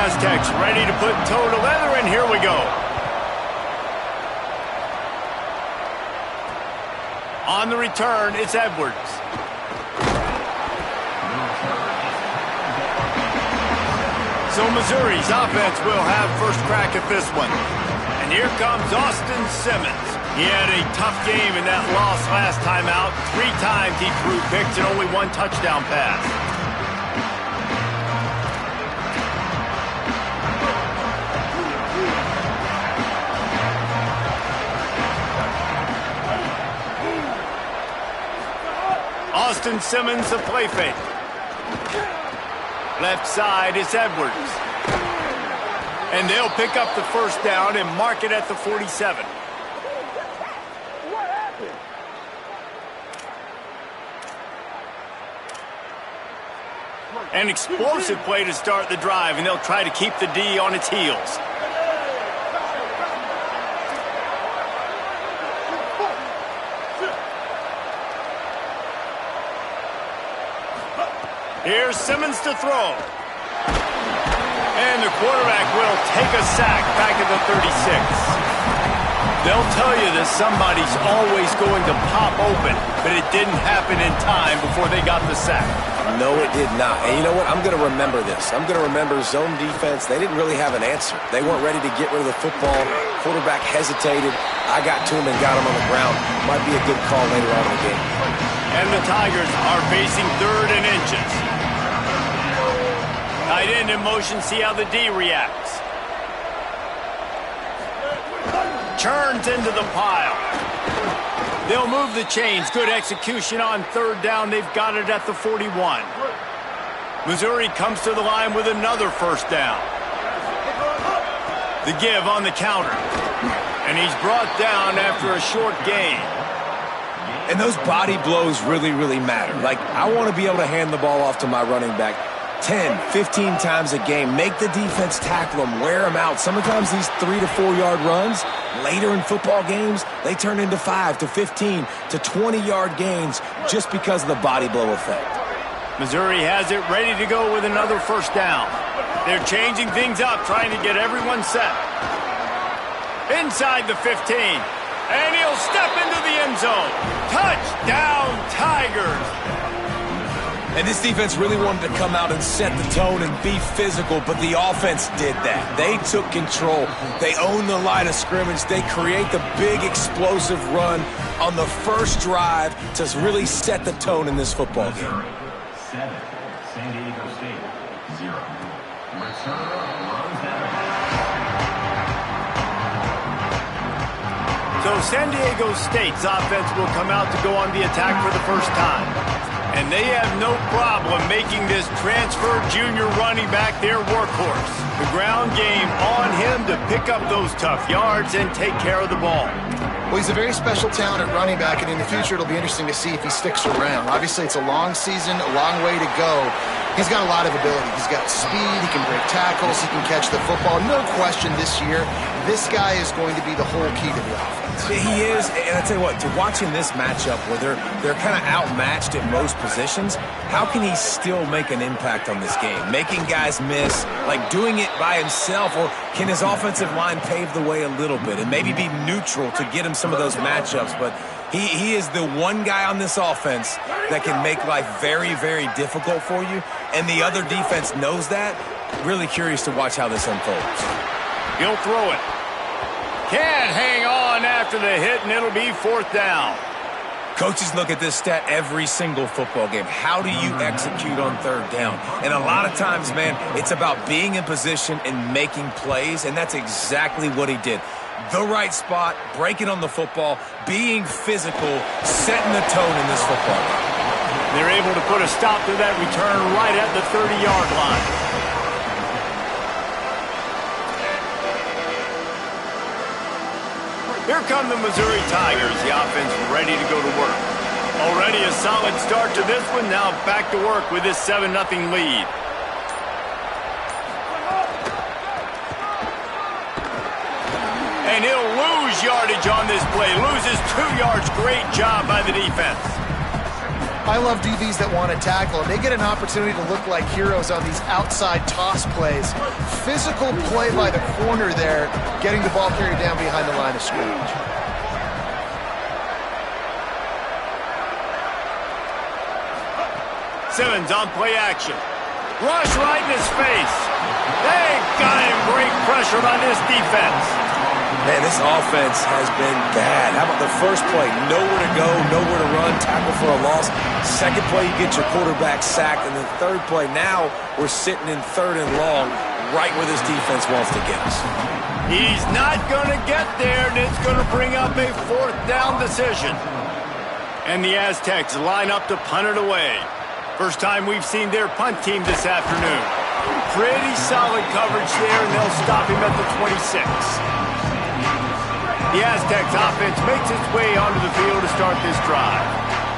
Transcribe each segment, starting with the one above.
Aztecs ready to put toe to leather, and here we go. On the return, it's Edwards. So Missouri's offense will have first crack at this one. And here comes Austin Simmons. He had a tough game in that loss last time out. 3 times he threw picks and only 1 touchdown pass. Austin Simmons, the play fake. Left side is Edwards. And they'll pick up the first down and mark it at the 47. An explosive play to start the drive, and they'll try to keep the D on its heels. Here's Simmons to throw. And the quarterback will take a sack back at the 36. They'll tell you that somebody's always going to pop open, but it didn't happen in time before they got the sack. No, it did not. And you know what? I'm going to remember this. I'm going to remember zone defense. They didn't really have an answer. They weren't ready to get rid of the football. Quarterback hesitated. I got to him and got him on the ground. Might be a good call later on in the game. And the Tigers are facing 3rd and inches. Tight end in motion, see how the D reacts. Churns into the pile. They'll move the chains. Good execution on 3rd down. They've got it at the 41. Missouri comes to the line with another first down. The give on the counter. And he's brought down after a short gain. And those body blows really, really matter. Like, I want to be able to hand the ball off to my running back 10, 15 times a game. Make the defense tackle them, wear them out. Sometimes these 3 to 4 yard runs, later in football games, they turn into 5 to 15 to 20 yard gains just because of the body blow effect. Missouri has it ready to go with another first down. They're changing things up, trying to get everyone set. Inside the 15. And he'll step into the end zone. Touchdown, Tigers. And this defense really wanted to come out and set the tone and be physical, but the offense did that. They took control. They owned the line of scrimmage. They create the big explosive run on the first drive to really set the tone in this football game. 7, San Diego State, 0. Return runs down. So San Diego State's offense will come out to go on the attack for the first time. And they have no problem making this transfer junior running back their workhorse. The ground game on him to pick up those tough yards and take care of the ball. Well, he's a very special talent at running back, and in the future it'll be interesting to see if he sticks around. Obviously, it's a long season, a long way to go. He's got a lot of ability. He's got speed, he can break tackles, he can catch the football. No question this year, this guy is going to be the whole key to the offense. He is, and I tell you what, to watching this matchup where they're kind of outmatched at most positions, how can he still make an impact on this game? Making guys miss, like doing it by himself, or can his offensive line pave the way a little bit and maybe be neutral to get him some of those matchups? But he is the one guy on this offense that can make life very, very difficult for you, and the other defense knows that. Really curious to watch how this unfolds. He'll throw it. Can't hang on after the hit, and it'll be 4th down. Coaches look at this stat every single football game. How do you execute on 3rd down? And a lot of times, man, it's about being in position and making plays, and that's exactly what he did. The right spot, breaking on the football, being physical, setting the tone in this football game. They're able to put a stop to that return right at the 30-yard line. Here come the Missouri Tigers, the offense ready to go to work. Already a solid start to this one, now back to work with this 7-0 lead. And he'll lose yardage on this play, loses 2 yards. Great job by the defense. I love DBs that want to tackle, and they get an opportunity to look like heroes on these outside toss plays. Physical play by the corner there, getting the ball carried down behind the line of scrimmage. Simmons on play action. Rush right in his face. They got him. Great pressure by this defense. Man, this offense has been bad. How about the first play? Nowhere to go, nowhere to run, tackle for a loss. Second play, you get your quarterback sacked. And the third play, now we're sitting in 3rd and long, right where this defense wants to get us. He's not going to get there, and it's going to bring up a 4th down decision. And the Aztecs line up to punt it away. First time we've seen their punt team this afternoon. Pretty solid coverage there, and they'll stop him at the 26. The Aztecs offense makes its way onto the field to start this drive.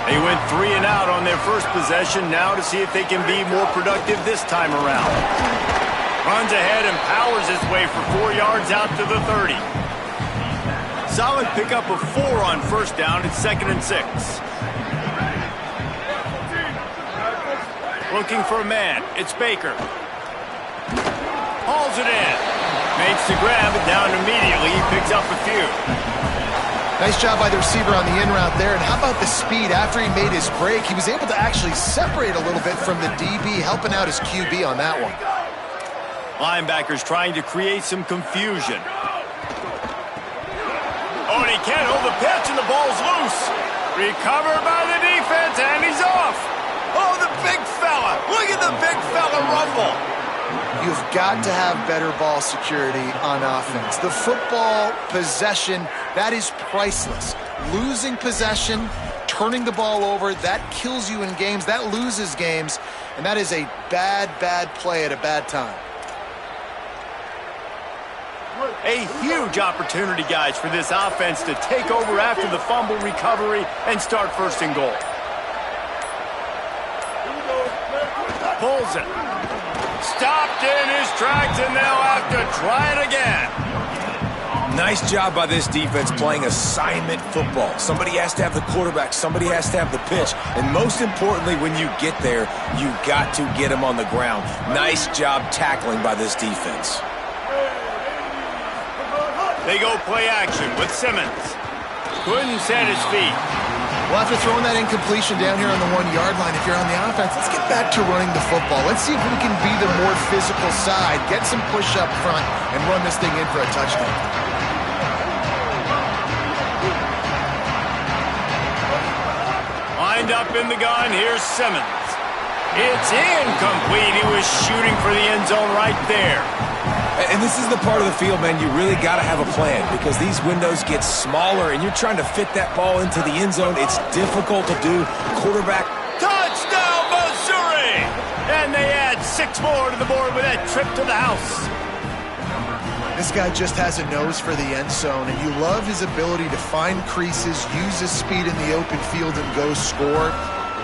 They went 3 and out on their first possession, now to see if they can be more productive this time around. Runs ahead and powers his way for 4 yards out to the 30. Solid pickup of 4 on first down. It's 2nd and 6. Looking for a man. It's Baker. Hauls it in. Makes the grab, it down immediately. He picks up a few. Nice job by the receiver on the in route there. And how about the speed? After he made his break, he was able to actually separate a little bit from the DB, helping out his QB on that one. Linebackers trying to create some confusion. Oh, and he can't hold the pitch, and the ball's loose. Recovered by the defense, and he's off. Oh, the big fella. Look at the big fella rumble. You've got to have better ball security on offense. The football possession, that is priceless. Losing possession, turning the ball over, that kills you in games, that loses games, and that is a bad, bad play at a bad time. A huge opportunity, guys, for this offense to take over after the fumble recovery and start 1st and goal. Pulls it. Stopped in his tracks, and they'll have to try it again. Nice job by this defense playing assignment football. Somebody has to have the quarterback. Somebody has to have the pitch. And most importantly, when you get there, you got to get him on the ground. Nice job tackling by this defense. They go play action with Simmons. Couldn't set his feet. Well, after throwing that incompletion down here on the 1-yard line, if you're on the offense, let's get back to running the football. Let's see if we can be the more physical side, get some push up front, and run this thing in for a touchdown. Lined up in the gun, here's Simmons. It's incomplete. He was shooting for the end zone right there. And this is the part of the field, man, you really got to have a plan because these windows get smaller and you're trying to fit that ball into the end zone. It's difficult to do. Quarterback. Touchdown, Missouri! And they add 6 more to the board with that trip to the house. This guy just has a nose for the end zone, and you love his ability to find creases, use his speed in the open field, and go score.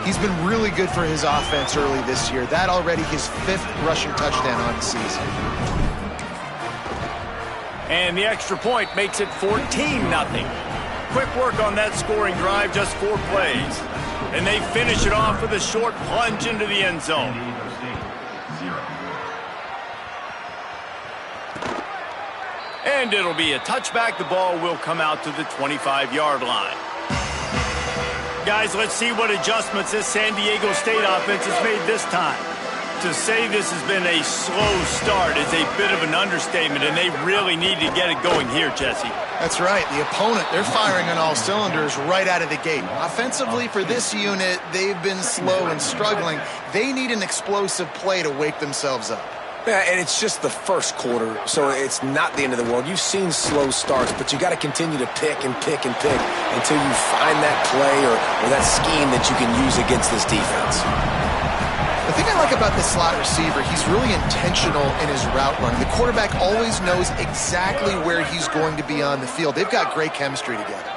He's been really good for his offense early this year. That already his 5th rushing touchdown on the season. And the extra point makes it 14-0. Quick work on that scoring drive, just 4 plays. And they finish it off with a short plunge into the end zone. And it'll be a touchback. The ball will come out to the 25-yard line. Guys, let's see what adjustments this San Diego State offense has made this time. To say this has been a slow start is a bit of an understatement, and they really need to get it going here, Jesse. That's right. The opponent, they're firing on all cylinders right out of the gate. Offensively, for this unit, they've been slow and struggling. They need an explosive play to wake themselves up. Yeah, and it's just the first quarter, so it's not the end of the world. You've seen slow starts, but you got to continue to pick and pick and pick until you find that play or that scheme that you can use against this defense. The thing I like about this slot receiver, he's really intentional in his route running. The quarterback always knows exactly where he's going to be on the field. They've got great chemistry together.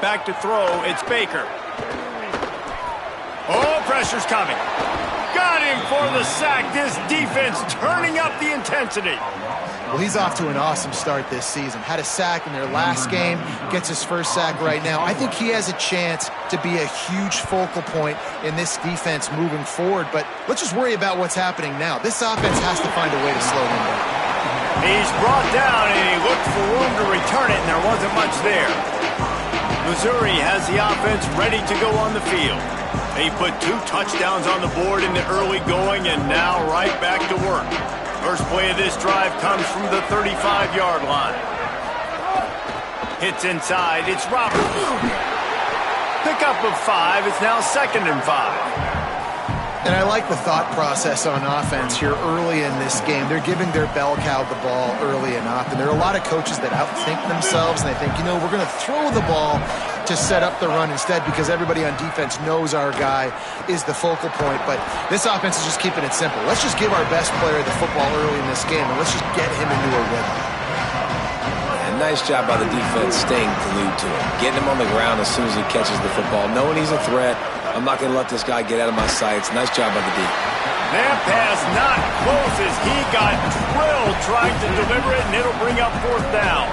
Back to throw, it's Baker. Oh, pressure's coming. Got him for the sack. This defense turning up the intensity. Well, he's off to an awesome start this season. Had a sack in their last game, gets his first sack right now. I think he has a chance to be a huge focal point in this defense moving forward, but let's just worry about what's happening now. This offense has to find a way to slow him down. He's brought down, and he looked for room to return it, and there wasn't much there. Missouri has the offense ready to go on the field. They put 2 touchdowns on the board in the early going, and now right back to work. First play of this drive comes from the 35-yard line. Hits inside. It's Roberts. Pickup of 5. It's now 2nd and 5. And I like the thought process on offense here early in this game. They're giving their bell cow the ball early and often. There are a lot of coaches that outthink themselves, and they think, we're going to throw the ball to set up the run instead because everybody on defense knows our guy is the focal point. But this offense is just keeping it simple. Let's just give our best player the football early in this game, and let's just get him into a rhythm. And nice job by the defense staying glued to him, getting him on the ground as soon as he catches the football, knowing he's a threat. I'm not going to let this guy get out of my sights. Nice job by the D. That pass not close as he got drilled trying to deliver it, and it'll bring up 4th down.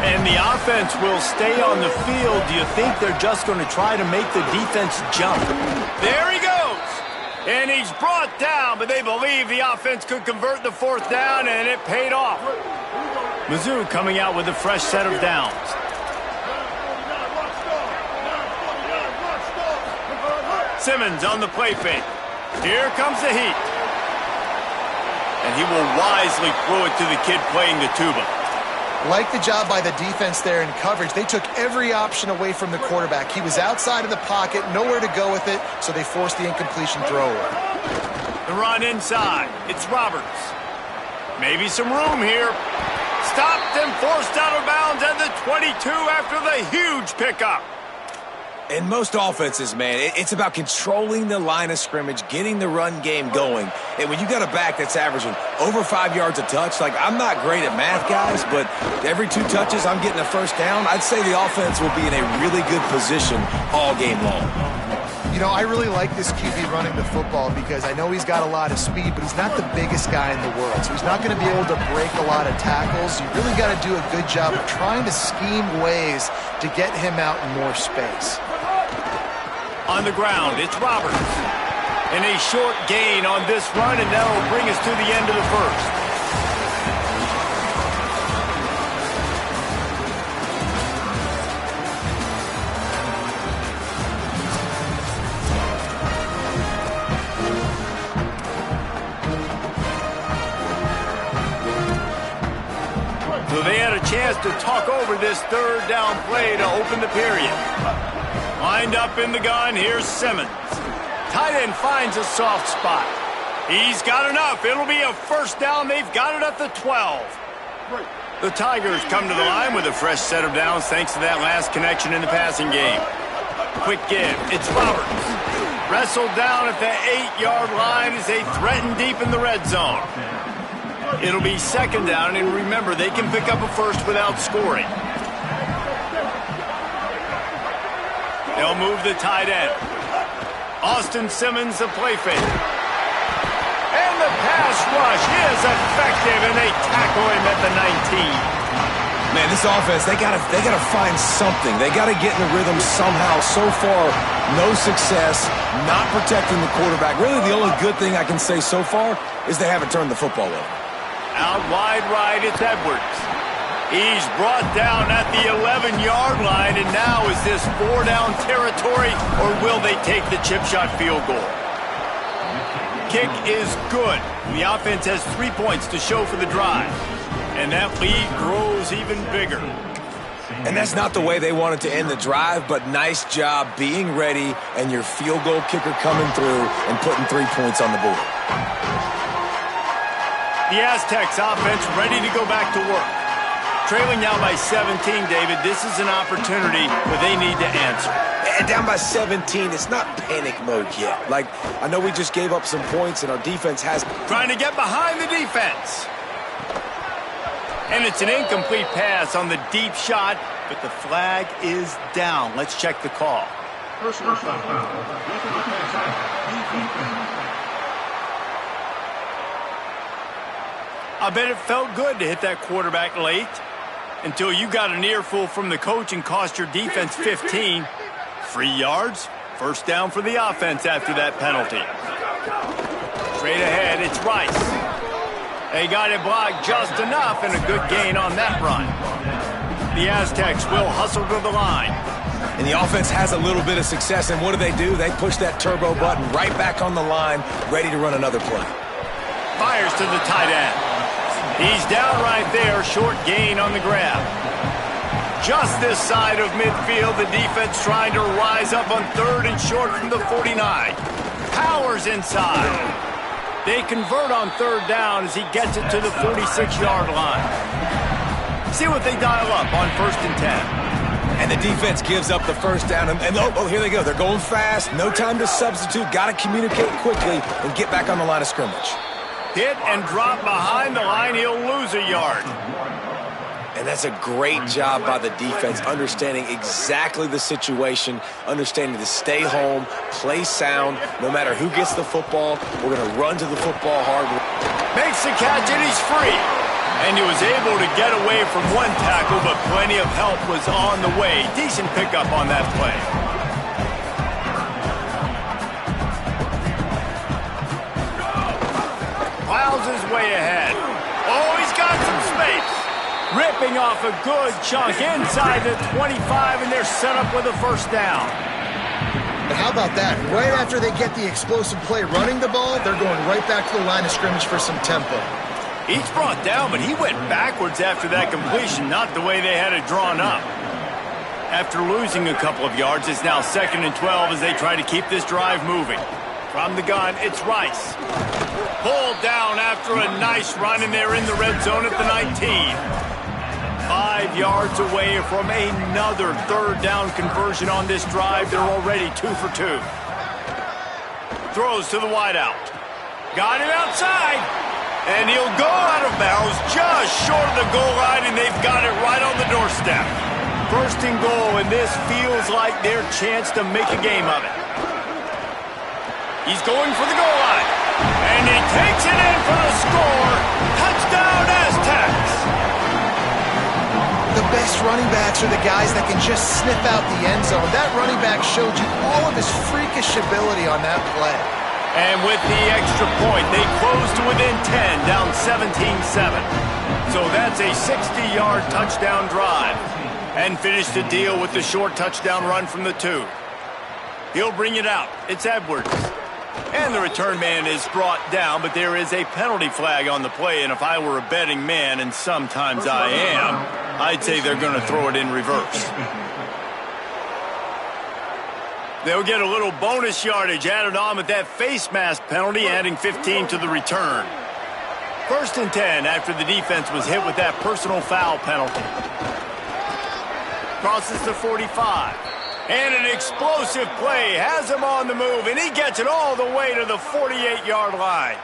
And the offense will stay on the field. Do you think they're just going to try to make the defense jump? There he goes. And he's brought down, but they believe the offense could convert the 4th down, and it paid off. Mizzou coming out with a fresh set of downs. Simmons on the play fake. Here comes the heat. And he will wisely throw it to the kid playing the tuba. Like the job by the defense there in coverage. They took every option away from the quarterback. He was outside of the pocket, nowhere to go with it, so they forced the incompletion throw away. The run inside. It's Roberts. Maybe some room here. Stopped and forced out of bounds at the 22 after the huge pickup. In most offenses, man, it's about controlling the line of scrimmage, getting the run game going. And when you got a back that's averaging over 5 yards a touch, like I'm not great at math, guys, but every 2 touches I'm getting a first down, I'd say the offense will be in a really good position all game long. I really like this QB running the football because I know he's got a lot of speed, but he's not the biggest guy in the world. So he's not going to be able to break a lot of tackles. You really got to do a good job of trying to scheme ways to get him out in more space. On the ground, it's Roberts. And a short gain on this run, and that will bring us to the end of the first. So they had a chance to talk over this 3rd down play to open the period. Lined up in the gun, here's Simmons. Tight end finds a soft spot. He's got enough. It'll be a 1st down. They've got it at the 12. The Tigers come to the line with a fresh set of downs thanks to that last connection in the passing game. Quick give. It's Roberts. Wrestled down at the 8-yard line as they threaten deep in the red zone. It'll be 2nd down, and remember, they can pick up a first without scoring. They'll move the tight end. Austin Simmons, the play fake. And the pass rush is effective, and they tackle him at the 19. Man, this offense, they gotta find something. They gotta get in the rhythm somehow. So far, no success, not protecting the quarterback. Really, the only good thing I can say so far is they haven't turned the football over. Out wide right, it's Edwards. He's brought down at the 11-yard line, and now is this 4-down territory, or will they take the chip shot field goal? Kick is good. The offense has 3 points to show for the drive, and that lead grows even bigger. And that's not the way they wanted to end the drive, but nice job being ready and your field goal kicker coming through and putting 3 points on the board. The Aztecs offense ready to go back to work. Trailing now by 17, David. This is an opportunity where they need to answer. And down by 17, it's not panic mode yet. Like, I know we just gave up some points and our defense has... Trying to get behind the defense. And it's an incomplete pass on the deep shot, but the flag is down. Let's check the call. I bet it felt good to hit that quarterback late until you got an earful from the coach and cost your defense 15. 3 yards, first down for the offense after that penalty. Straight ahead, it's Rice. They got it blocked just enough and a good gain on that run. The Aztecs will hustle to the line. And the offense has a little bit of success, and what do? They push that turbo button right back on the line, ready to run another play. Fires to the tight end. He's down right there, short gain on the grab. Just this side of midfield, the defense trying to rise up on 3rd and short from the 49. Powers inside. They convert on 3rd down as he gets it to the 46-yard line. See what they dial up on 1st and 10. And the defense gives up the first down. And here they go. They're going fast. No time to substitute. Got to communicate quickly and get back on the line of scrimmage. Hit and drop behind the line. He'll lose a yard. And that's a great job by the defense, understanding exactly the situation, understanding to stay home, play sound. No matter who gets the football, we're going to run to the football hard. Makes the catch, and he's free. And he was able to get away from one tackle, but plenty of help was on the way. Decent pickup on that play. Plows his way ahead. Oh, he's got some space. Ripping off a good chunk inside the 25, and they're set up with a first down. And how about that? Right after they get the explosive play running the ball, they're going right back to the line of scrimmage for some tempo. He's brought down, but he went backwards after that completion, not the way they had it drawn up. After losing a couple of yards, it's now 2nd and 12 as they try to keep this drive moving. From the gun, it's Rice. Pulled down after a nice run, and they're in the red zone at the 19. 5 yards away from another 3rd down conversion on this drive. They're already 2 for 2. Throws to the wideout. Got him outside. And he'll go out of bounds just short of the goal line, and they've got it right on the doorstep. 1st and goal, and this feels like their chance to make a game of it. He's going for the goal line. And he takes it in for the score. Touchdown, Aztecs! The best running backs are the guys that can just sniff out the end zone. That running back showed you all of his freakish ability on that play. And with the extra point, they close to within 10, down 17-7. So that's a 60-yard touchdown drive. And finish the deal with the short touchdown run from the 2. He'll bring it out. It's Edwards. And the return man is brought down, but there is a penalty flag on the play, and if I were a betting man, and sometimes I am, I'd say they're going to throw it in reverse. They'll get a little bonus yardage added on with that face mask penalty, adding 15 to the return. 1st and 10 after the defense was hit with that personal foul penalty. Crosses the 45. And an explosive play has him on the move, and he gets it all the way to the 48-yard line.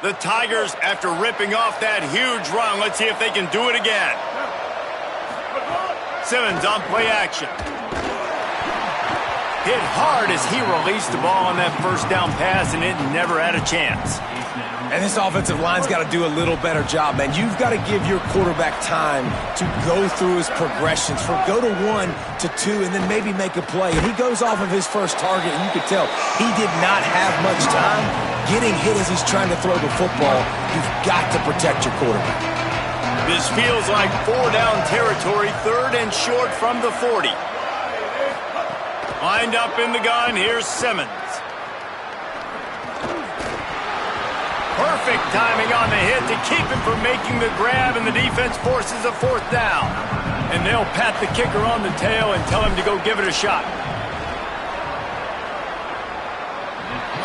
The Tigers, after ripping off that huge run, let's see if they can do it again. Simmons on play action. Hit hard as he released the ball on that 1st down pass, and it never had a chance. And this offensive line's got to do a little better job, man. You've got to give your quarterback time to go through his progressions, from go to 1 to 2, and then maybe make a play. And he goes off of his first target, and you could tell he did not have much time. Getting hit as he's trying to throw the football, you've got to protect your quarterback. This feels like 4-down territory, 3rd and short from the 40. Lined up in the gun, here's Simmons. Perfect timing on the hit to keep him from making the grab, and the defense forces a 4th down. And they'll pat the kicker on the tail and tell him to go give it a shot.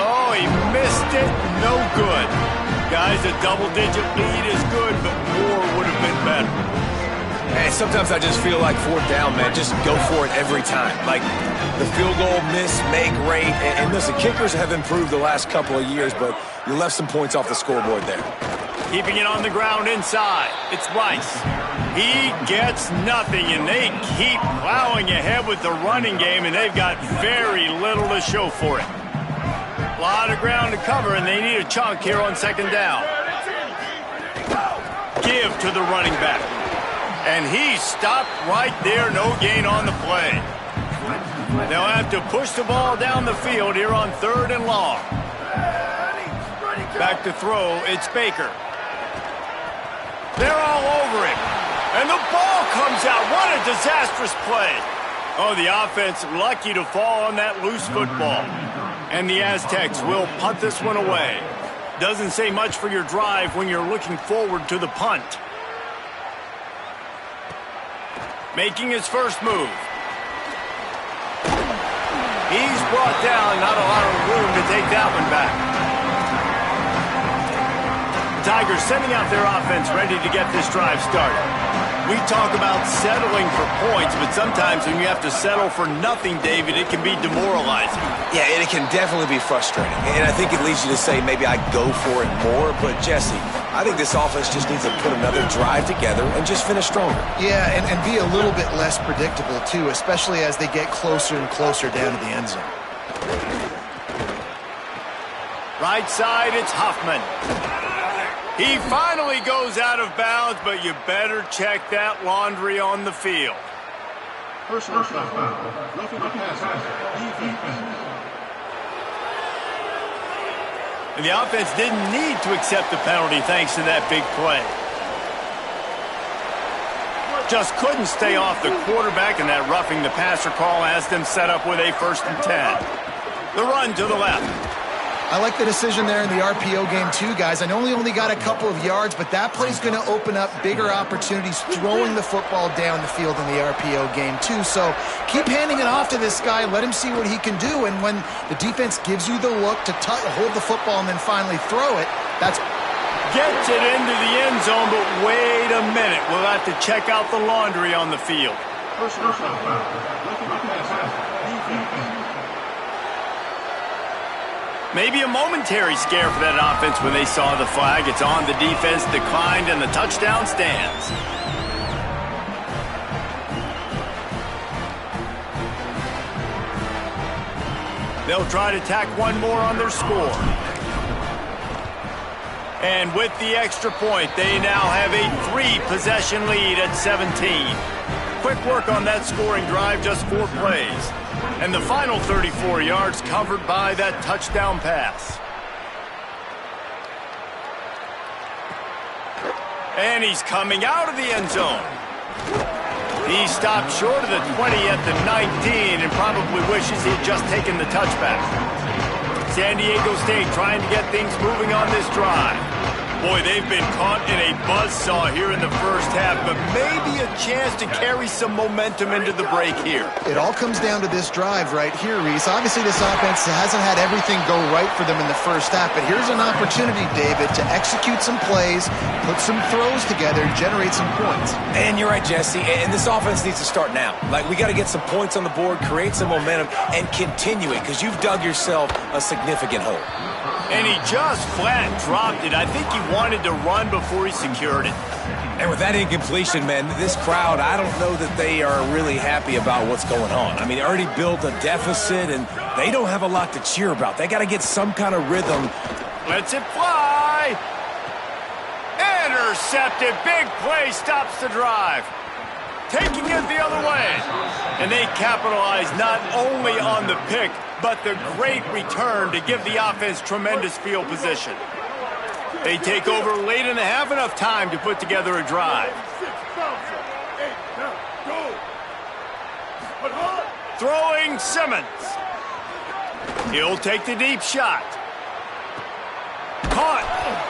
Oh, he missed it. No good. Guys, a double-digit lead is good, but more would have been better. And sometimes I just feel like 4th down, man. Just go for it every time. Like the field goal miss, make rate. And listen, kickers have improved the last couple of years, but you left some points off the scoreboard there. Keeping it on the ground inside. It's Rice. He gets nothing, and they keep plowing ahead with the running game, and they've got very little to show for it. lot of ground to cover, and they need a chunk here on second down. Give to the running back. And he stopped right there, no gain on the play. They'll have to push the ball down the field here on 3rd and long. Back to throw, it's Baker. They're all over him. And the ball comes out. What a disastrous play. Oh, the offense lucky to fall on that loose football. And the Aztecs will punt this one away. Doesn't say much for your drive when you're looking forward to the punt. Making his first move. He's brought down, not a lot of room to take that one back. Tigers sending out their offense ready to get this drive started. We talk about settling for points, but sometimes when you have to settle for nothing, David, it can be demoralizing. Yeah, and it can definitely be frustrating. And I think it leads you to say maybe I go for it more. But, Jesse, I think this offense just needs to put another drive together and just finish stronger. Yeah, and be a little bit less predictable, too, especially as they get closer and closer down to the end zone. Right side, it's Hoffman. He finally goes out of bounds, but you better check that laundry on the field. Personal foul. Roughing the passer. Defense. And the offense didn't need to accept the penalty thanks to that big play. Just couldn't stay off the quarterback, and that roughing the passer call has them set up with a 1st and 10. The run to the left. I like the decision there in the RPO game too, guys. I know he only got a couple of yards, but that play's going to open up bigger opportunities throwing the football down the field in the RPO game too. So keep handing it off to this guy. Let him see what he can do. And when the defense gives you the look to hold the football and then finally throw it, that's... Gets it into the end zone, but wait a minute. We'll have to check out the laundry on the field. Personal foul. Roughing the passer. Defense. Maybe a momentary scare for that offense when they saw the flag. It's on, the defense declined, and the touchdown stands. They'll try to tack one more on their score. And with the extra point, they now have a 3-possession lead at 17. Quick work on that scoring drive, just 4 plays. And the final 34 yards covered by that touchdown pass. And he's coming out of the end zone. He stopped short of the 20 at the 19 and probably wishes he had just taken the touchback. San Diego State trying to get things moving on this drive. Boy, they've been caught in a buzzsaw here in the first half, but maybe a chance to carry some momentum into the break here. It all comes down to this drive right here, Reese. Obviously, this offense hasn't had everything go right for them in the first half, but here's an opportunity, David, to execute some plays, put some throws together, generate some points. And you're right, Jesse, and this offense needs to start now. Like, we got to get some points on the board, create some momentum, and continue it, because you've dug yourself a significant hole. And he just flat dropped it. I think he wanted to run before he secured it. And with that incompletion, man, this crowd, I don't know that they are really happy about what's going on. I mean, they already built a deficit, and they don't have a lot to cheer about. They got to get some kind of rhythm. Lets it fly. Intercepted. Big play stops the drive. Taking it the other way. And they capitalize not only on the pick, but the great return to give the offense tremendous field position. They take over late in the half, enough time to put together a drive. Throwing Simmons. He'll take the deep shot. Caught.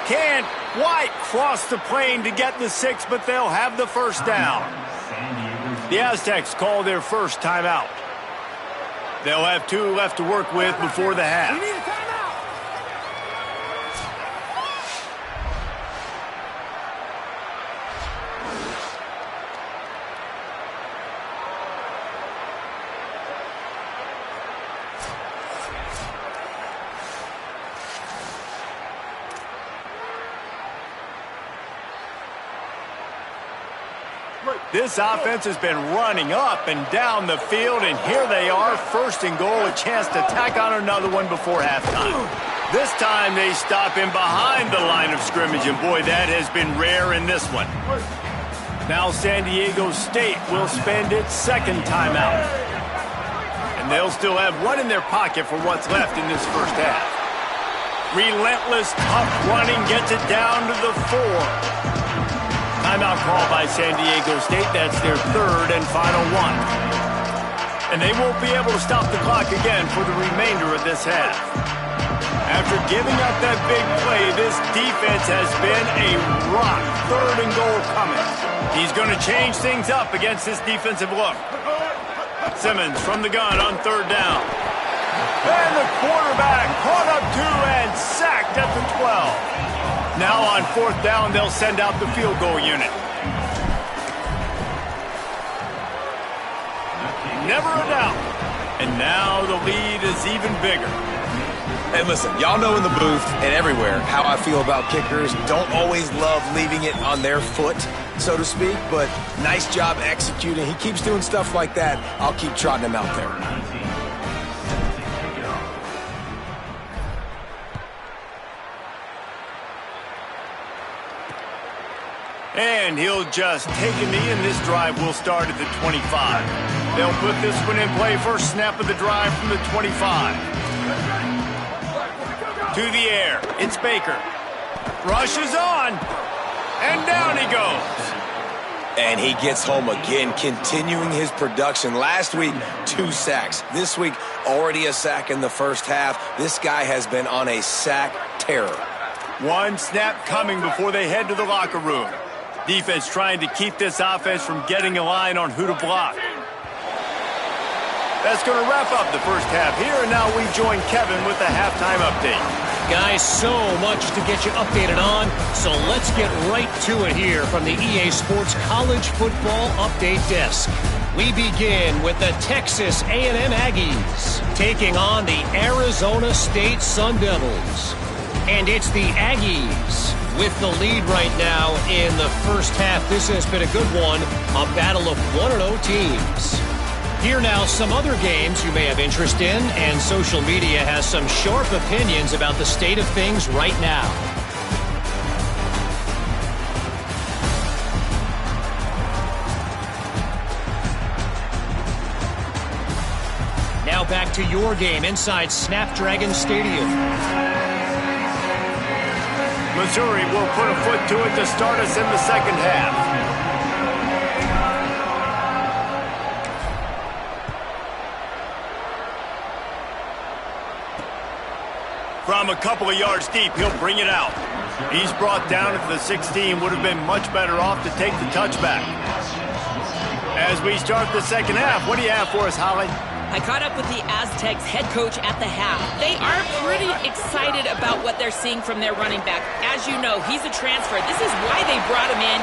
Can't quite cross the plane to get the 6, but they'll have the first down. The Aztecs call their first timeout. They'll have 2 left to work with before the half. This offense has been running up and down the field, and here they are, first and goal, a chance to tack on another one before halftime. This time they stop him behind the line of scrimmage, and boy, that has been rare in this one. Now San Diego State will spend its second timeout. And they'll still have one in their pocket for what's left in this first half. Relentless, tough running gets it down to the 4. Timeout call by San Diego State. That's their third and final one. And they won't be able to stop the clock again for the remainder of this half. After giving up that big play, this defense has been a rock. Third and goal coming. He's going to change things up against this defensive look. Simmons from the gun on third down. And the quarterback caught up to and sacked at the 12. Now on fourth down, they'll send out the field goal unit. Never a doubt. And now the lead is even bigger. And listen, y'all know in the booth and everywhere how I feel about kickers. Don't always love leaving it on their foot, so to speak, but nice job executing. He keeps doing stuff like that. I'll keep trotting him out there. And he'll just take a knee, and this drive will start at the 25. They'll put this one in play first snap of the drive from the 25. To the air, it's Baker. Rushes on, and down he goes. And he gets home again, continuing his production. Last week, 2 sacks. This week, already a sack in the first half. This guy has been on a sack terror. One snap coming before they head to the locker room. Defense trying to keep this offense from getting a line on who to block. That's going to wrap up the first half here, and now we join Kevin with the halftime update. Guys, so much to get you updated on, so let's get right to it here from the EA Sports College Football Update Desk. We begin with the Texas A&M Aggies taking on the Arizona State Sun Devils. And it's the Aggies with the lead right now in the first half. This has been a good one, a battle of 1-0 teams. Here now some other games you may have interest in, and social media has some sharp opinions about the state of things right now. Now back to your game inside Snapdragon Stadium. Missouri will put a foot to it to start us in the second half. From a couple of yards deep, he'll bring it out. He's brought down at the 16, would have been much better off to take the touchback. As we start the second half, what do you have for us, Holly? I caught up with the Aztecs head coach at the half. They are pretty excited about what they're seeing from their running back. As you know, he's a transfer. This is why they brought him in.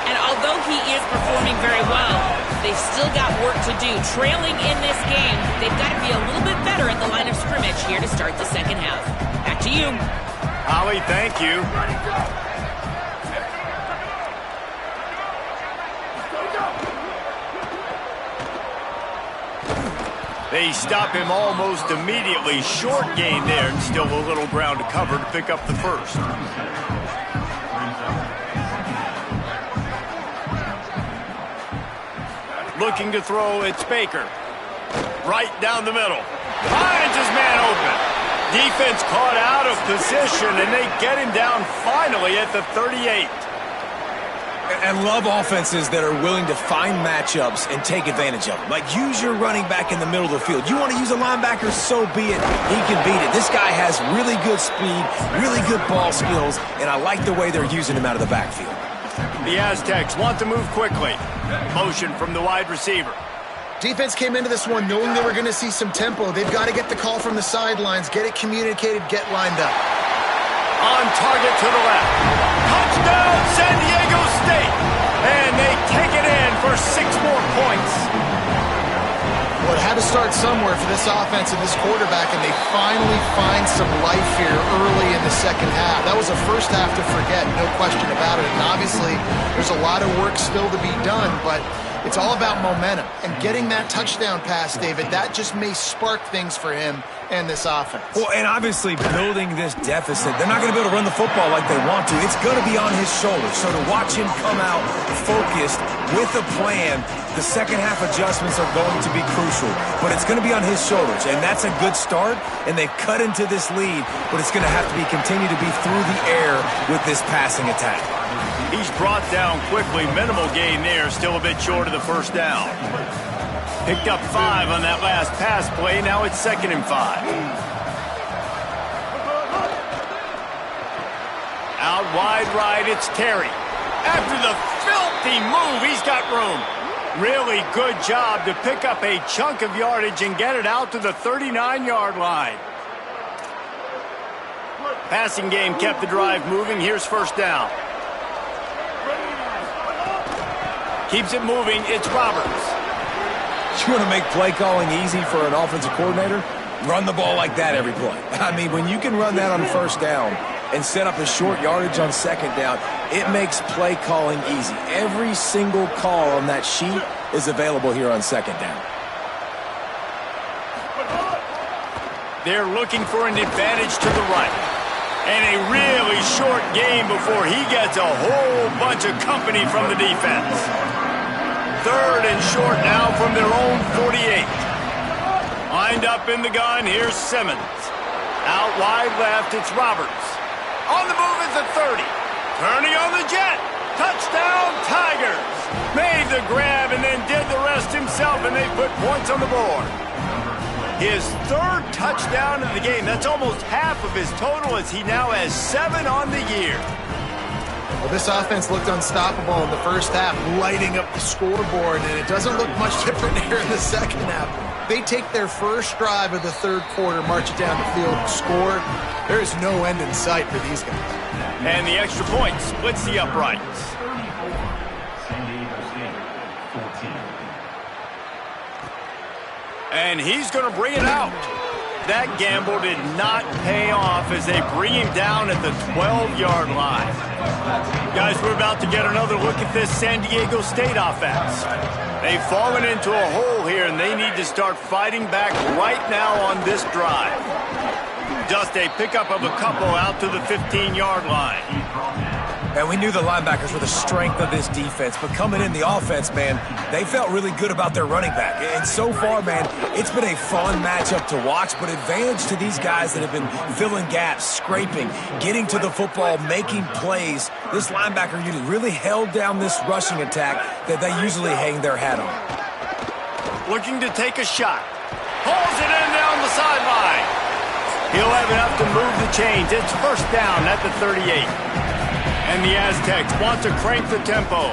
And although he is performing very well, they've still got work to do. Trailing in this game, they've got to be a little bit better at the line of scrimmage here to start the second half. Back to you. Holly, thank you. They stop him almost immediately. Short gain there, and still a little ground to cover to pick up the first. Looking to throw, it's Baker. Right down the middle. Finds his man open. Defense caught out of position, and they get him down finally at the 38. And love offenses that are willing to find matchups and take advantage of them. Like, use your running back in the middle of the field. You want to use a linebacker, so be it. He can beat it. This guy has really good speed, really good ball skills, and I like the way they're using him out of the backfield. The Aztecs want to move quickly. Motion from the wide receiver. Defense came into this one knowing they were going to see some tempo. They've got to get the call from the sidelines, get it communicated, get lined up. On target to the left. Touchdown, San Diego State. And they take it in for 6 more points. Well, it had to start somewhere for this offense and this quarterback, and they finally find some life here early in the second half. That was a first half to forget, no question about it. And obviously, there's a lot of work still to be done, but it's all about momentum. And getting that touchdown pass, David, that just may spark things for him and this offense. Well, and obviously building this deficit, they're not going to be able to run the football like they want to. It's going to be on his shoulders. So to watch him come out focused with a plan, the second half adjustments are going to be crucial. But it's going to be on his shoulders, and that's a good start. And they've cut into this lead, but it's going to have to be continue to be through the air with this passing attack. He's brought down quickly. Minimal gain there. Still a bit short of the first down. Picked up 5 on that last pass play. Now it's 2nd and 5. Out wide right, it's Terry. After the filthy move, he's got room. Really good job to pick up a chunk of yardage and get it out to the 39-yard line. Passing game kept the drive moving. Here's first down. Keeps it moving. It's Roberts. You want to make play calling easy for an offensive coordinator? Run the ball like that every play. I mean, when you can run that on first down and set up a short yardage on second down, it makes play calling easy. Every single call on that sheet is available here on second down. They're looking for an advantage to the right. And a really short game before he gets a whole bunch of company from the defense. 3rd and short now from their own 48. Lined up in the gun, here's Simmons. Out wide left, it's Roberts. On the move is the 30. Turning on the jet. Touchdown, Tigers. Made the grab and then did the rest himself, and they put points on the board. His 3rd touchdown of the game. That's almost half of his total, as he now has 7 on the year. Well, this offense looked unstoppable in the first half, lighting up the scoreboard, and it doesn't look much different here in the second half. They take their first drive of the third quarter, march it down the field, and score. There is no end in sight for these guys. And the extra point splits the uprights. And he's going to bring it out. That gamble did not pay off as they bring him down at the 12-yard line. Guys, we're about to get another look at this San Diego State offense. They've fallen into a hole here, and they need to start fighting back right now on this drive. Just a pickup of a couple out to the 15-yard line. And we knew the linebackers were the strength of this defense, but coming in the offense, man, they felt really good about their running back. And so far, man, it's been a fun matchup to watch, but advantage to these guys that have been filling gaps, scraping, getting to the football, making plays. This linebacker unit really held down this rushing attack that they usually hang their hat on. Looking to take a shot. Pulls it in down the sideline. He'll have enough to move the chains. It's first down at the 38. And the Aztecs want to crank the tempo.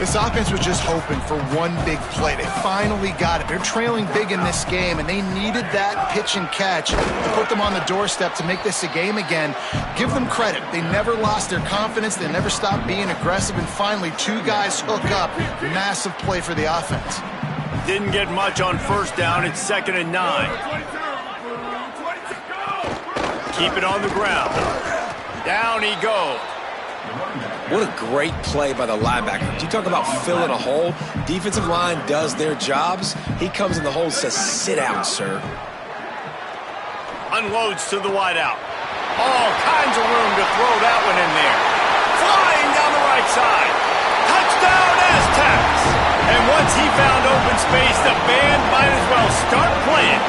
This offense was just hoping for one big play. They finally got it. They're trailing big in this game, and they needed that pitch and catch to put them on the doorstep to make this a game again. Give them credit. They never lost their confidence. They never stopped being aggressive, and finally 2 guys hook up. Massive play for the offense. Didn't get much on first down. It's 2nd and 9. Keep it on the ground. Down he goes. What a great play by the linebacker. You talk about filling a hole. Defensive line does their jobs. He comes in the hole and says, sit down, sir. Unloads to the wideout. All kinds of room to throw that one in there. Flying down the right side. Touchdown, Aztecs. And once he found open space, the band might as well start playing.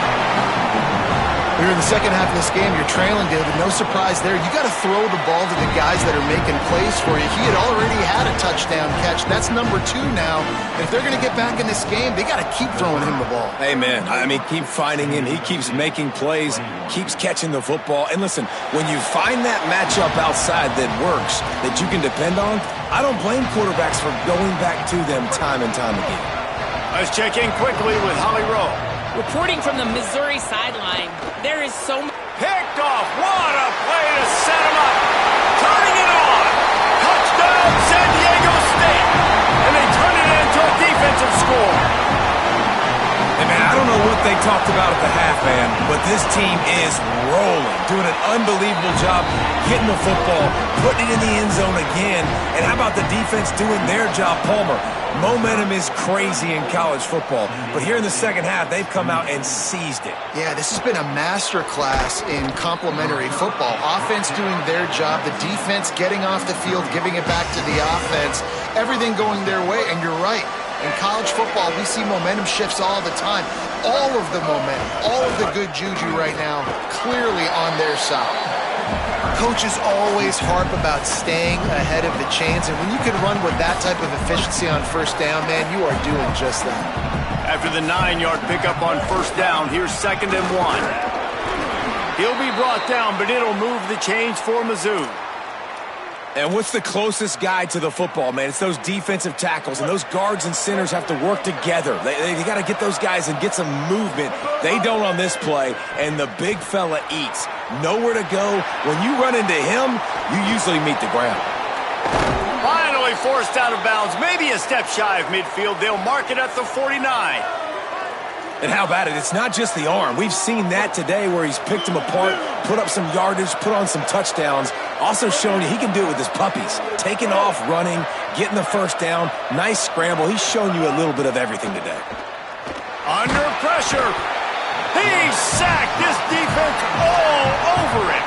Here in the second half of this game, you're trailing, David. No surprise there. You got to throw the ball to the guys that are making plays for you. He had already had a touchdown catch. That's number 2 now. And if they're going to get back in this game, they got to keep throwing him the ball. Amen. I mean, keep finding him. He keeps making plays, keeps catching the football. And listen, when you find that matchup outside that works, that you can depend on, I don't blame quarterbacks for going back to them time and time again. Let's check in quickly with Holly Rowe. Reporting from the Missouri sideline, there is so much. Picked off. What a play to set him up. Turning it on. Touchdown, San Diego State. And they turn it into a defensive score. Hey, man, I don't know what what they talked about at the half, man, but this team is rolling, doing an unbelievable job getting the football, putting it in the end zone again. And how about the defense doing their job, Palmer? Momentum is crazy in college football, but here in the second half, they've come out and seized it. Yeah, this has been a masterclass in complementary football. Offense doing their job, the defense getting off the field, giving it back to the offense, everything going their way, and you're right. In college football, we see momentum shifts all the time. All of the momentum, all of the good juju right now, clearly on their side. Coaches always harp about staying ahead of the chains, and when you can run with that type of efficiency on first down, man, you are doing just that. After the 9-yard pickup on first down, here's 2nd and 1. He'll be brought down, but it'll move the chains for Mizzou. And what's the closest guy to the football, man? It's those defensive tackles, and those guards and centers have to work together. They got to get those guys and get some movement. They don't on this play, and the big fella eats. Nowhere to go. When you run into him, you usually meet the ground. Finally forced out of bounds, maybe a step shy of midfield. They'll mark it at the 49. And how about it? It's not just the arm. We've seen that today where he's picked them apart, put up some yardage, put on some touchdowns. Also showing you he can do it with his puppies. Taking off, running, getting the first down. Nice scramble. He's shown you a little bit of everything today. Under pressure. He's sacked. This defense all over it.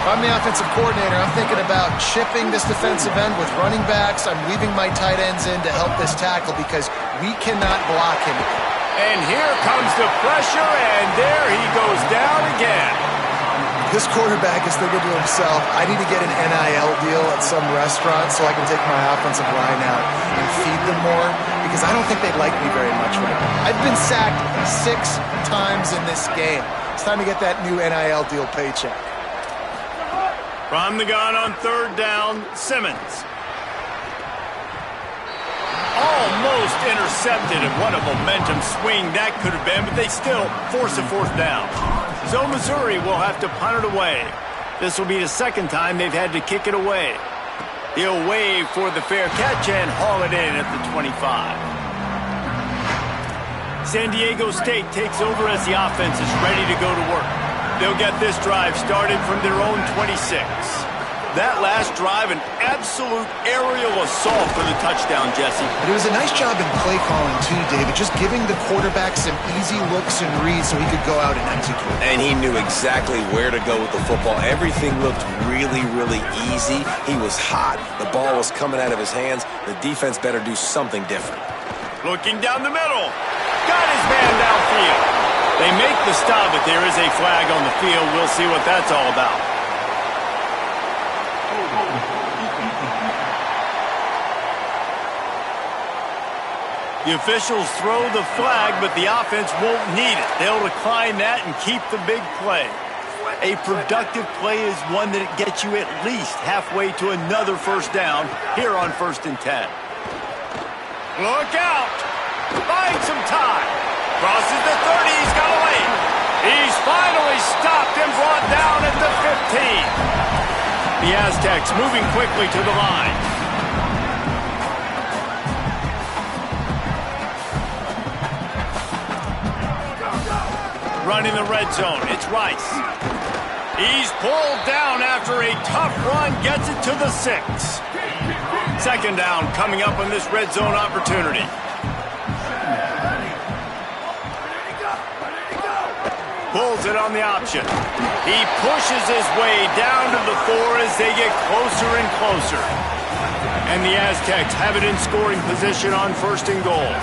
If I'm the offensive coordinator, I'm thinking about chipping this defensive end with running backs. I'm leaving my tight ends in to help this tackle because we cannot block him. And here comes the pressure, and there he goes down again. This quarterback is thinking to himself, I need to get an NIL deal at some restaurant so I can take my offensive line out and feed them more, because I don't think they'd like me very much right now. I've been sacked 6 times in this game. It's time to get that new NIL deal paycheck. From the gun on 3rd down, Simmons. Almost intercepted, and what a momentum swing that could have been, but they still force a 4th down. So Missouri will have to punt it away. This will be the 2nd time they've had to kick it away. He'll wave for the fair catch and haul it in at the 25. San Diego State takes over as the offense is ready to go to work. They'll get this drive started from their own 26. That last drive, an absolute aerial assault for the touchdown, Jesse. But it was a nice job in play calling too, David, just giving the quarterback some easy looks and reads so he could go out and execute. And he knew exactly where to go with the football. Everything looked really, really easy. He was hot. The ball was coming out of his hands. The defense better do something different. Looking down the middle. Got his man downfield. They make the stop, but there is a flag on the field. We'll see what that's all about. The officials throw the flag, but the offense won't need it. They'll decline that and keep the big play. A productive play is one that gets you at least halfway to another 1st down here on 1st and 10. Look out! Finds some time. Crosses the 30. He's got a lane. He's finally stopped and brought down at the 15. The Aztecs moving quickly to the line. Running the red zone, it's Rice. He's pulled down after a tough run, gets it to the 6. 2nd down coming up on this red zone opportunity. Pulls it on the option. He pushes his way down to the 4 as they get closer and closer. And the Aztecs have it in scoring position on 1st and goal.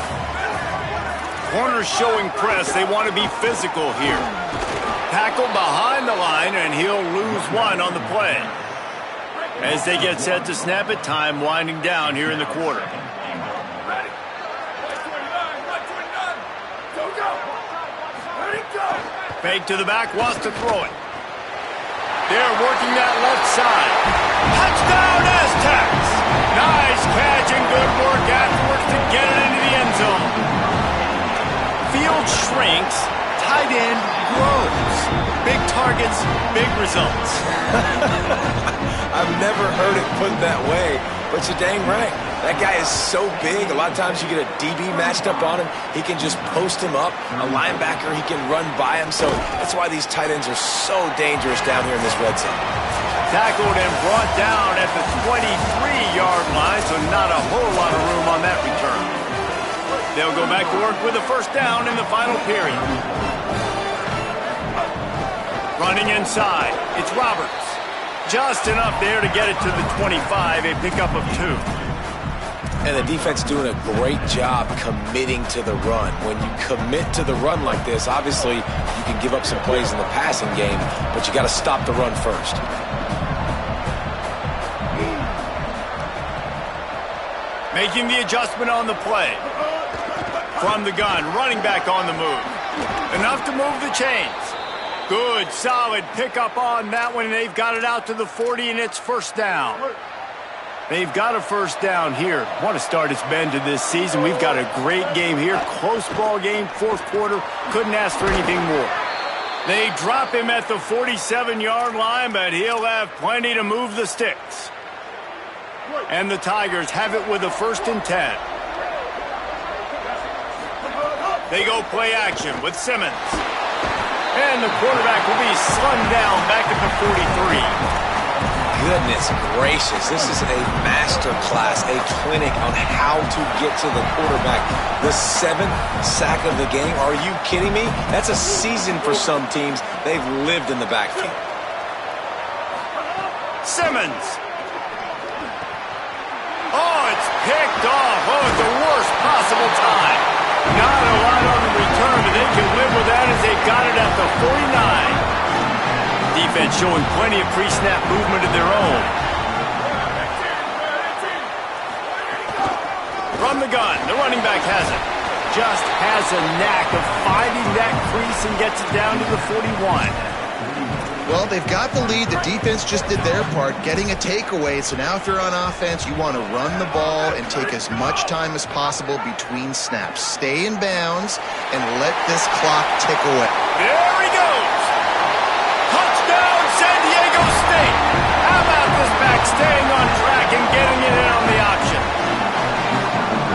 Corners showing press. They want to be physical here. Tackle behind the line, and he'll lose 1 on the play. As they get set to snap it, time winding down here in the quarter. Fake to the back, wants to throw it. They're working that left side. Touchdown, Aztecs! Nice catch and good work afterwards to get it into the end zone. Field shrinks, tight end grows. Big targets, big results. I've never heard it put that way. But you're dang right. That guy is so big. A lot of times you get a DB matched up on him. He can just post him up. A linebacker, he can run by him. So that's why these tight ends are so dangerous down here in this red zone. Tackled and brought down at the 23-yard line, so not a whole lot of room on that return. They'll go back to work with a first down in the final period. Running inside, it's Roberts. Just enough there to get it to the 25, a pickup of 2. And the defense doing a great job committing to the run. When you commit to the run like this, obviously you can give up some plays in the passing game, but you got to stop the run first. Making the adjustment on the play. From the gun, running back on the move. Enough to move the chains. Good, solid pickup on that one, and they've got it out to the 40, and it's first down. They've got a first down here. What a start it's been to this season. We've got a great game here. Close ball game, fourth quarter. Couldn't ask for anything more. They drop him at the 47-yard line, but he'll have plenty to move the sticks. And the Tigers have it with a 1st and 10. They go play action with Simmons. And the quarterback will be slung down back at the 43. Goodness gracious, this is a master class, a clinic on how to get to the quarterback. The 7th sack of the game. Are you kidding me? That's a season for some teams. They've lived in the backfield. Simmons. Oh, it's picked off. Oh, at the worst possible time. Not a lot on the return, but they can live with that as they got it at the 49. Defense showing plenty of pre-snap movement of their own. From the gun, the running back has it. Just has a knack of finding that crease and gets it down to the 41. Well, they've got the lead. The defense just did their part, getting a takeaway. So now if you're on offense, you want to run the ball and take as much time as possible between snaps. Stay in bounds and let this clock tick away. There he goes. Touchdown, San Diego State. How about this back staying on track and getting it in on the option?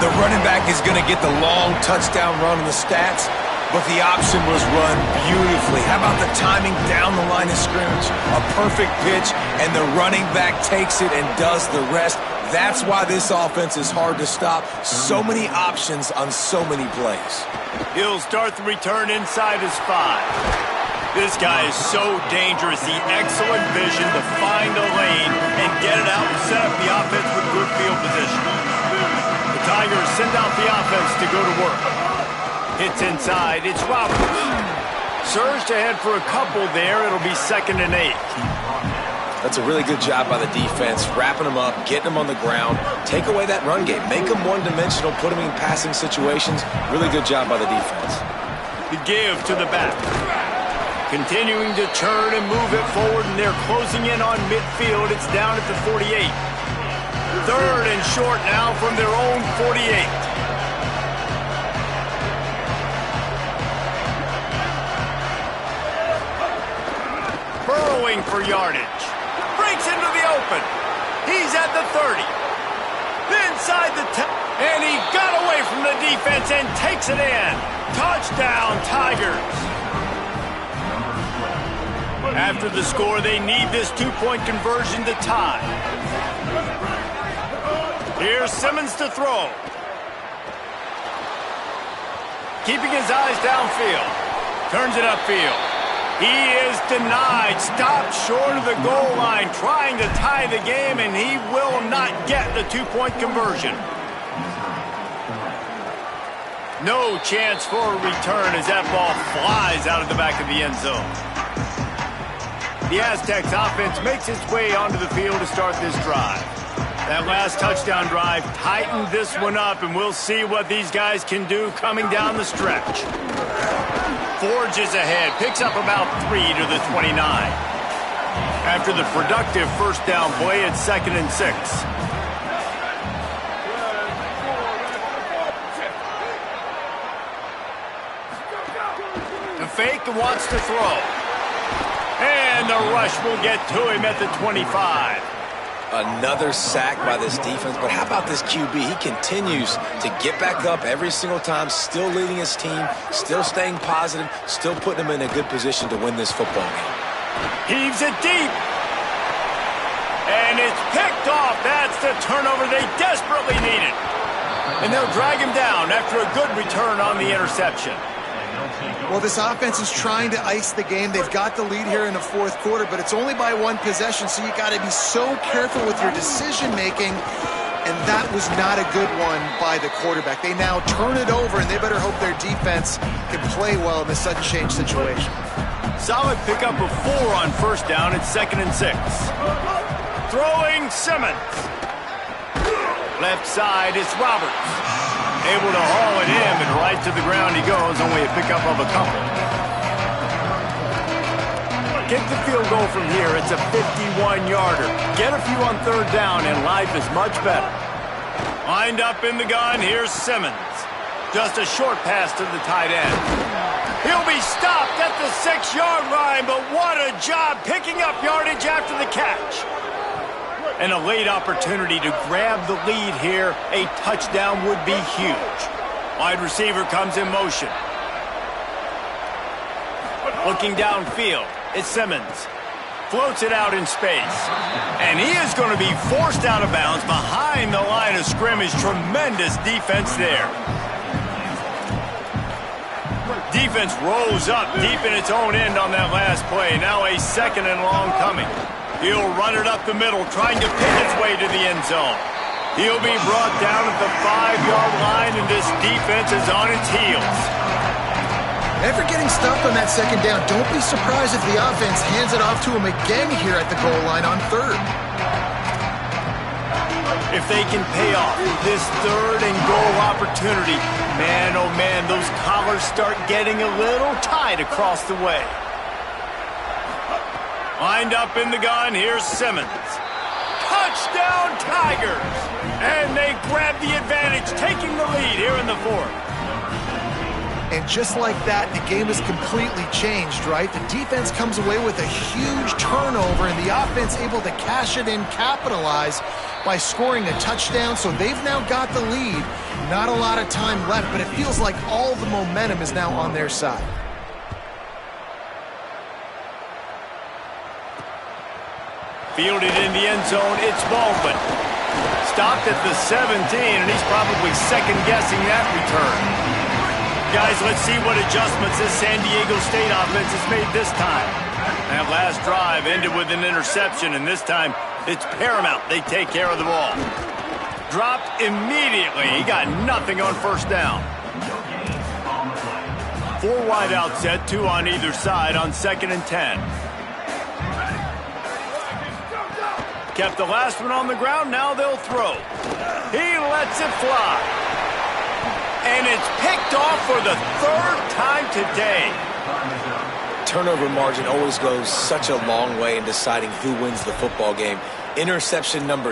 The running back is going to get the long touchdown run in the stats, but the option was run beautifully. How about the timing down the line of scrimmage? A perfect pitch, and the running back takes it and does the rest. That's why this offense is hard to stop. So many options on so many plays. He'll start the return inside his 5. This guy is so dangerous. The excellent vision to find a lane and get it out and set up the offense with good field position. The Tigers send out the offense to go to work. Hits inside. It's Roberts. Surged ahead for a couple there. It'll be 2nd and 8. That's a really good job by the defense, wrapping them up, getting them on the ground. Take away that run game. Make them one-dimensional, put them in passing situations. Really good job by the defense. The give to the back. Continuing to turn and move it forward, and they're closing in on midfield. It's down at the 48. 3rd and short now from their own 48. Burrowing for yardage. Breaks into the open. He's at the 30. Inside the 10. And he got away from the defense and takes it in. Touchdown, Tigers. After the score, they need this 2-point conversion to tie. Here's Simmons to throw. Keeping his eyes downfield. Turns it upfield. He is denied. Stopped short of the goal line, trying to tie the game, and he will not get the 2-point conversion. No chance for a return as that ball flies out of the back of the end zone. The Aztecs offense makes its way onto the field to start this drive. That last touchdown drive tightened this one up, and we'll see what these guys can do coming down the stretch. Forges ahead, picks up about 3 to the 29. After the productive first down play, it's 2nd and 6. The fake wants to throw. And the rush will get to him at the 25. Another sack by this defense, but how about this QB? He continues to get back up every single time, still leading his team, still staying positive, still putting them in a good position to win this football game. Heaves it deep. And it's picked off. That's the turnover they desperately needed. And they'll drag him down after a good return on the interception. Well, this offense is trying to ice the game. They've got the lead here in the fourth quarter, but it's only by one possession, so you got to be so careful with your decision-making, and that was not a good one by the quarterback. They now turn it over, and they better hope their defense can play well in this sudden change situation. Solid pickup of 4 on first down. It's 2nd and 6. Throwing Simmons. Left side, it's Roberts. Able to haul it in, and right to the ground he goes, only a pickup of a couple. Kick the field goal from here. It's a 51-yarder. Get a few on third down, and life is much better. Lined up in the gun, here's Simmons. Just a short pass to the tight end. He'll be stopped at the 6-yard line, but what a job picking up yardage after the catch. And a late opportunity to grab the lead here. A touchdown would be huge. Wide receiver comes in motion. Looking downfield, it's Simmons. Floats it out in space. And he is going to be forced out of bounds behind the line of scrimmage. Tremendous defense there. Defense rolls up deep in its own end on that last play. Now a 2nd and long coming. He'll run it up the middle, trying to pick its way to the end zone. He'll be brought down at the 5-yard line, and this defense is on its heels. After getting stopped on that 2nd down, don't be surprised if the offense hands it off to him again here at the goal line on 3rd. If they can pay off this 3rd and goal opportunity, man, oh man, those collars start getting a little tight across the way. Lined up in the gun, here's Simmons. Touchdown, Tigers! And they grab the advantage, taking the lead here in the 4th. And just like that, the game is completely changed, right? The defense comes away with a huge turnover, and the offense able to cash it in, capitalize by scoring a touchdown. So they've now got the lead. Not a lot of time left, but it feels like all the momentum is now on their side. Fielded in the end zone, it's Baldwin. Stopped at the 17, and he's probably second-guessing that return. Guys, let's see what adjustments this San Diego State offense has made this time. That last drive ended with an interception, and this time it's paramount they take care of the ball. Dropped immediately. He got nothing on first down. 4 wide out set, 2 on either side on 2nd and 10. Kept the last one on the ground, now they'll throw. He lets it fly. And it's picked off for the 3rd time today. Turnover margin always goes such a long way in deciding who wins the football game. Interception number